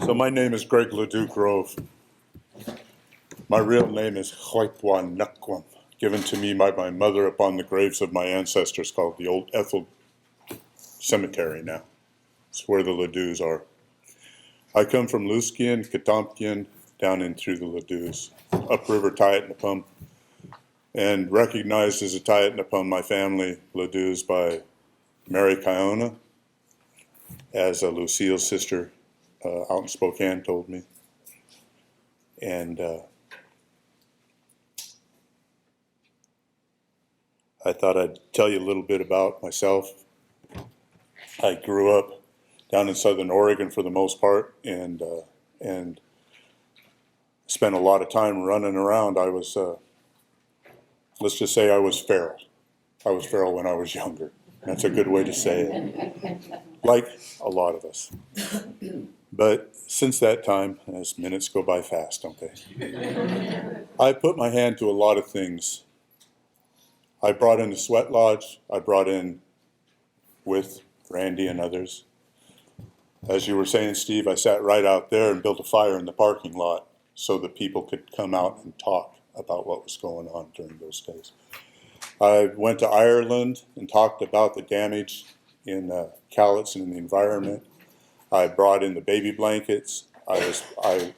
So my name is Greg Ladue-Grove. My real name is Hoitwan Nukwam, given to me by my mother upon the graves of my ancestors, called the Old Ethel Cemetery now. It's where the Ladues are. I come from Luskian, Katomkian, down in through the Ladues, upriver Tayetnapum, and recognized as a Tayetnapum, my family, Ladues, by Mary Kiona, as Lucille's sister out in Spokane told me. And I thought I'd tell you a little bit about myself. I grew up down in Southern Oregon for the most part, and spent a lot of time running around. I was, let's just say I was feral. I was feral when I was younger. That's a good way to say it, like a lot of us. But since that time, as minutes go by fast, don't they? I put my hand to a lot of things. I brought in the sweat lodge. I brought in, with Randy and others. As you were saying, Steve, I sat right out there and built a fire in the parking lot so that people could come out and talk about what was going on during those days. I went to Ireland and talked about the damage in Cowlitz and in the environment. I brought in the baby blankets. I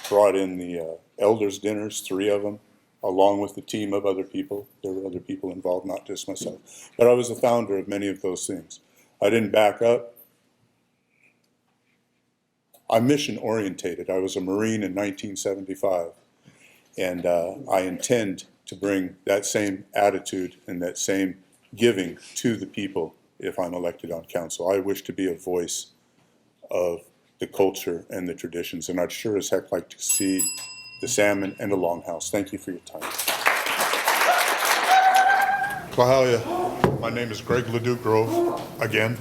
brought in the elders' dinners, 3 of them, along with a team of other people. There were other people involved, not just myself. But I was the founder of many of those things. I didn't back up. I'm mission orientated. I was a Marine in 1975, and I intend to bring that same attitude and that same giving to the people if I'm elected on council. I wish to be a voice of the culture and the traditions, and I'd sure as heck like to see the salmon and the longhouse. Thank you for your time. Klahalia, my name is Greg Ladue-Grove, again.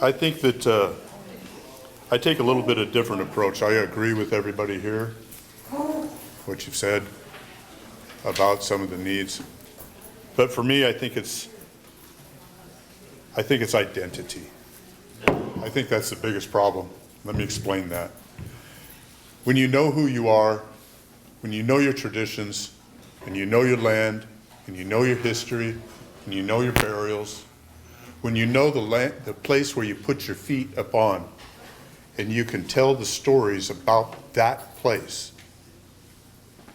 I think that I take a little bit of different approach. I agree with everybody here, what you've said about some of the needs. But for me, I think it's identity. I think that's the biggest problem. Let me explain that. When you know who you are, when you know your traditions, and you know your land, and you know your history, and you know your burials, when you know the place where you put your feet upon, and you can tell the stories about that place,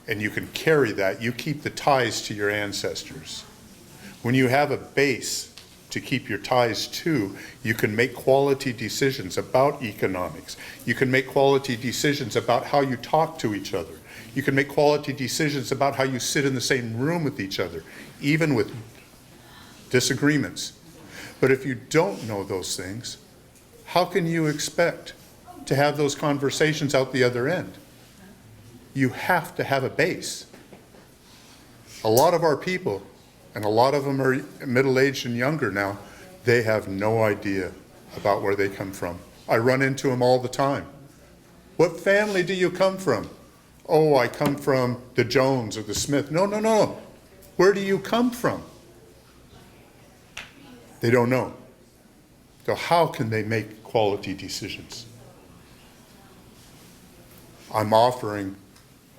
and you can carry that, you keep the ties to your ancestors. When you have a base to keep your ties to, you can make quality decisions about economics. You can make quality decisions about how you talk to each other. You can make quality decisions about how you sit in the same room with each other, even with disagreements. But if you don't know those things, how can you expect to have those conversations out the other end? You have to have a base. A lot of our people, and a lot of them are middle-aged and younger now, they have no idea about where they come from. I run into them all the time. What family do you come from? Oh, I come from the Jones or the Smith. No, no, no. Where do you come from? They don't know. So how can they make quality decisions? I'm offering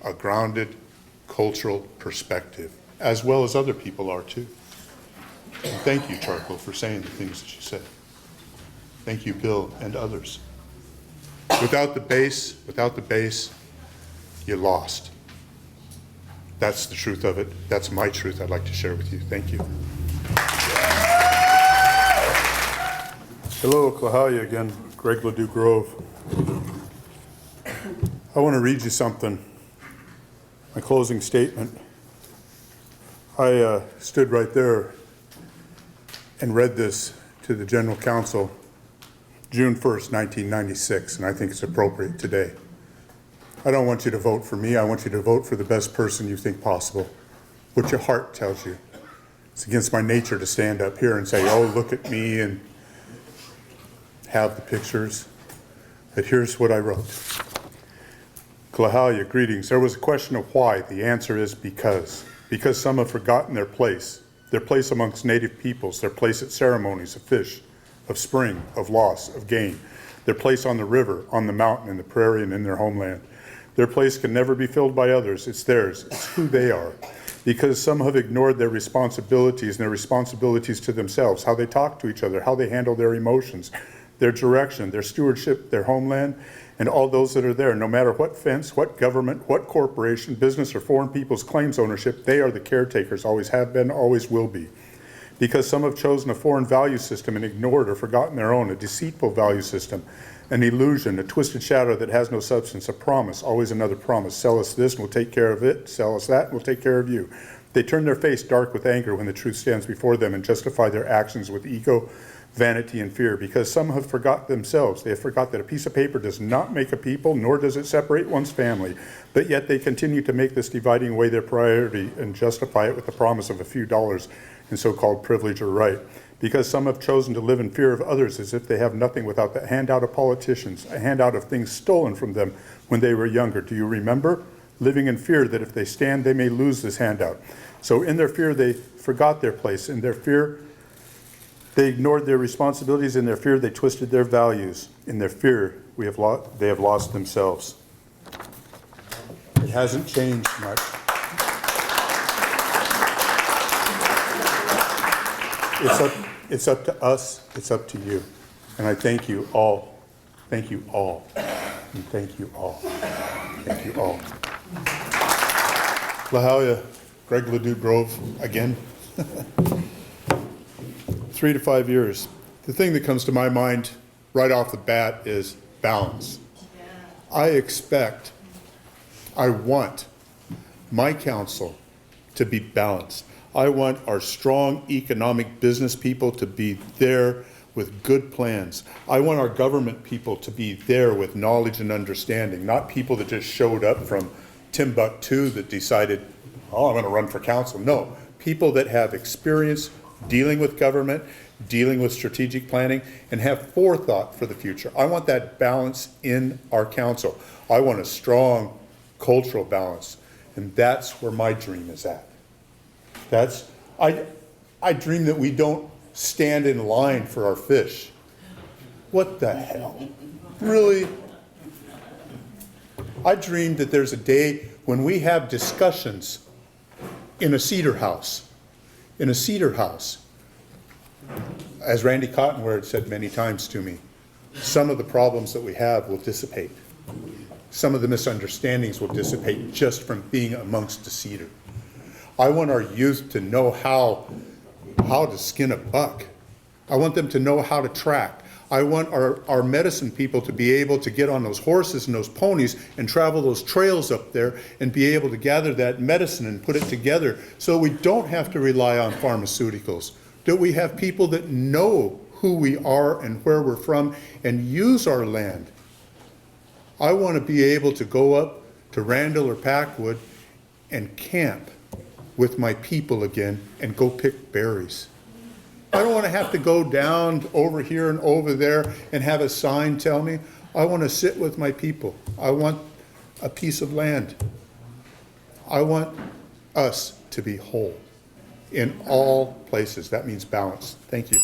a grounded cultural perspective, as well as other people are too. And thank you, Charcoal, for saying the things that you said. Thank you, Bill, and others. Without the base, you lost. That's the truth of it. That's my truth I'd like to share with you. Thank you. Hello, Klahalia again, Greg Ladue-Grove. I want to read you something, my closing statement. I stood right there and read this to the General Council June 1st, 1996, and I think it's appropriate today. I don't want you to vote for me. I want you to vote for the best person you think possible, what your heart tells you. It's against my nature to stand up here and say, oh, look at me, and have the pictures. But here's what I wrote. Klahalia, greetings. There was a question of why. The answer is because. Because some have forgotten their place amongst native peoples, their place at ceremonies of fish, of spring, of loss, of gain. their place on the river, on the mountain, in the prairie, and in their homeland. Their place can never be filled by others. It's theirs. It's who they are. Because some have ignored their responsibilities and their responsibilities to themselves, how they talk to each other, how they handle their emotions, their direction, their stewardship, their homeland, and all those that are there. No matter what fence, what government, what corporation, business, or foreign people's claims ownership, they are the caretakers, always have been, always will be. Because some have chosen a foreign value system and ignored or forgotten their own, a deceitful value system, an illusion, a twisted shadow that has no substance, a promise, always another promise. Sell us this and we'll take care of it. Sell us that and we'll take care of you. They turn their face dark with anger when the truth stands before them and justify their actions with ego, vanity, and fear. Because some have forgot themselves. They have forgot that a piece of paper does not make a people, nor does it separate one's family. But yet they continue to make this dividing away their priority and justify it with the promise of a few dollars in so-called privilege or right. Because some have chosen to live in fear of others as if they have nothing without the handout of politicians, a handout of things stolen from them when they were younger. Do you remember? Living in fear that if they stand, they may lose this handout. So in their fear, they forgot their place. In their fear, they ignored their responsibilities. In their fear, they twisted their values. In their fear, they have lost themselves. It hasn't changed much. It's up to us, it's up to you. And I thank you all. Thank you all. And thank you all. Thank you all. Lahalia, Greg Ladue-Grove again. 3 to 5 years. The thing that comes to my mind right off the bat is balance. I want my council to be balanced. I want our strong economic business people to be there with good plans. I want our government people to be there with knowledge and understanding, not people that just showed up from Timbuktu that decided, oh, I'm going to run for council. No, people that have experience dealing with government, dealing with strategic planning, and have forethought for the future. I want that balance in our council. I want a strong cultural balance, and that's where my dream is at. I dream that we don't stand in line for our fish. What the hell? Really? I dream that there's a day when we have discussions in a cedar house. In a cedar house. As Randy Cottonware said many times to me, some of the problems that we have will dissipate. Some of the misunderstandings will dissipate just from being amongst the cedar. I want our youth to know how to skin a buck. I want them to know how to track. I want our medicine people to be able to get on those horses and those ponies and travel those trails up there and be able to gather that medicine and put it together so we don't have to rely on pharmaceuticals. That we have people that know who we are and where we're from and use our land. I want to be able to go up to Randall or Packwood and camp with my people again and go pick berries. I don't want to have to go down over here and over there and have a sign tell me. I want to sit with my people. I want a piece of land. I want us to be whole in all places. That means balance. Thank you.